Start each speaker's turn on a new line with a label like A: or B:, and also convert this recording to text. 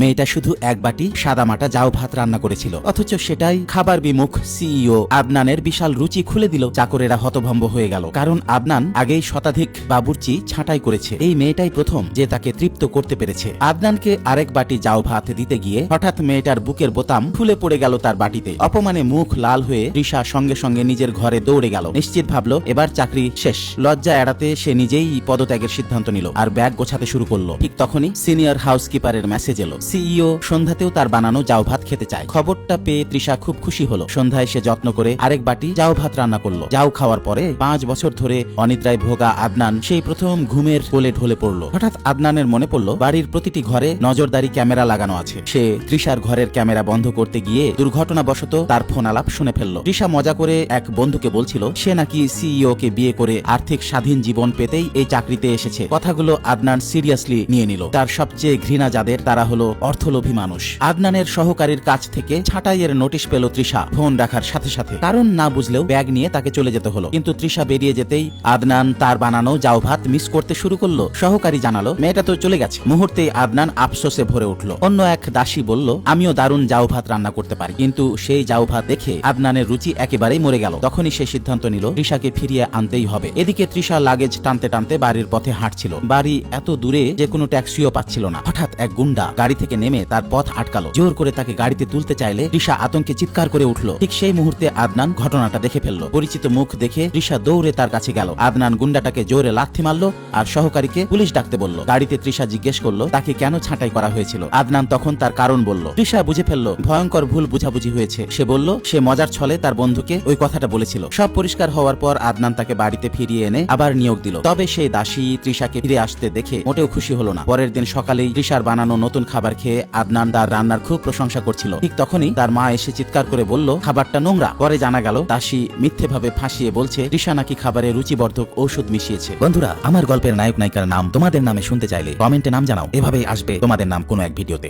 A: মেয়েটা শুধু এক বাটি সাদামাটা জাউ ভাত রান্না করেছিল, অথচ সেটাই খাবার বিমুখ সিইও আদনানের বিশাল রুচি খুলে দিল। চাকরেরা হতভম্ব হয়ে গেল, কারণ আদনান আগেই শতাধিক বাবুর্চি ছাঁটাই করেছে। এই মেয়েটাই প্রথম যে তাকে তৃপ্ত করতে পেরেছে। আদনানকে আরেক বাটি জাউ ভাত দিতে গিয়ে হঠাৎ মেয়েটার বুকের বোতাম খুলে পড়ে গেল তার বাটিতে। অপমানে মুখ লাল হয়ে তৃষা সঙ্গে সঙ্গে নিজের ঘরে দৌড়ে গেল। নিশ্চিত ভাবলো এবার চাকরি শেষ। লজ্জা এড়াতে সে নিজেই পদত্যাগের সিদ্ধান্ত নিল আর ব্যাগ গোছাতে শুরু করলো। ঠিক তখনই সিনিয়র হাউসকিপারের মেসেজ এলো, সিইও সন্ধ্যাতেও তার বানানো জাউ ভাত খেতে চায়। খবরটা পেয়ে তৃষা খুব খুশি হলো। সন্ধ্যায় সে যত্ন করে আরেক বাটি জাউ ভাত রান্না করলো। জাউ খাওয়ার পরে 5 বছর ধরে অনিদ্রায় ভোগা আদনান সেই প্রথম ঘুমের কোলে ঢলে পড়লো। হঠাৎ আদনানের মনে পড়লো বাড়ির প্রতিটি ঘরে নজরদারি ক্যামেরা লাগানো আছে। সে তৃষার ঘরের ক্যামেরা বন্ধ করতে গিয়ে দুর্ঘটনাবশত তার ফোন আলাপ শুনে ফেললো। তৃষা মজা করে এক বন্ধুকে বলছিল সে নাকি সিইও কে বিয়ে করে আর্থিক স্বাধীন জীবন পেতেই এই চাকরিতে এসেছে। কথাগুলো আদনান সিরিয়াসলি নিয়ে নিল। তার সবচেয়ে ঘৃণা যাদের তারা হলো অর্থলোভী মানুষ। আদনানের সহকারীর কাছ থেকে ছাঁটাইয়ের নোটিশ পেল তৃষা ফোন রাখার সাথে সাথে। কারণ না বুঝলেও ব্যাগ নিয়ে তাকে চলে যেতে হলো। কিন্তু তৃষা বেরিয়ে যেতেই আদনান তার বানানো জাউ ভাত মিস করতে শুরু করলো। সহকারী জানালো মেয়েটা তো চলে গেছে। মুহূর্তেই আদনান আফসোসে ভরে উঠল। অন্য এক দাসী বলল আমিও দারুণ জাউ ভাত রান্না করতে পারি। কিন্তু সেই জাউ ভাত দেখে আদনানের রুচি একেবারেই মরে গেল। তখনই সে সিদ্ধান্ত নিল তৃষাকে ফিরিয়ে আনতেই হবে। এদিকে তৃষা লাগেজ টানতে টানতে বাড়ির পথে হাঁটছিল। বাড়ি এত দূরে যে কোনো ট্যাক্সিও পাচ্ছিল না। হঠাৎ এক গুন্ডা গাড়ি থেকে নেমে তার পথ আটকালো। জোর করে তাকে গাড়িতে তুলতে চাইলে তৃষা আতঙ্কে চিৎকার করে উঠল। ঠিক সেই মুহূর্তে আদনান ঘটনাটা দেখে ফেলল। পরিচিত মুখ দেখে তৃষা দৌড়ে তার কাছে গেল। আদনান গুন্ডাটাকে জোরে লাথি মারল আর সহকারীকে পুলিশ ডাকতে বলল। গাড়িতে তৃষা জিজ্ঞেস করলো তাকে কেন ছাঁটাই করা হয়েছিল। আদনান তখন তার কারণ বলল। তৃষা বুঝে ফেলল ভয়ঙ্কর ভুল বুঝাবুঝি হয়েছে। সে বলল সে মজার ছলে তার বন্ধুকে ওই কথাটা বলেছিল। সব পরিষ্কার হওয়ার পর আদনান তাকে বাড়িতে ফিরিয়ে এনে আবার নিয়োগ দিল। তবে সেই দাসী তৃষাকে ফিরে আসতে দেখে মোটেও খুশি হলো না। পরের দিন সকালেই তৃষার বানানো নতুন খাবার খেয়ে আদনান তার রান্নার খুব প্রশংসা করছিল। ঠিক তখনই তার মা এসে চিৎকার করে বলল খাবারটা নোংরা। পরে জানা গেল দাসী মিথ্যেভাবে ফাঁসিয়ে বলছে তৃষা নাকি খাবারে রুচিবর্ধক ঔষধ মিশিয়েছে। বন্ধুরা, আমার গল্পের নায়ক নায়িকার নাম তোমাদের নামে শুনতে চাইলে কমেন্টে নাম জানাও। এভাবেই আসবে তোমাদের নাম কোনো এক ভিডিওতে।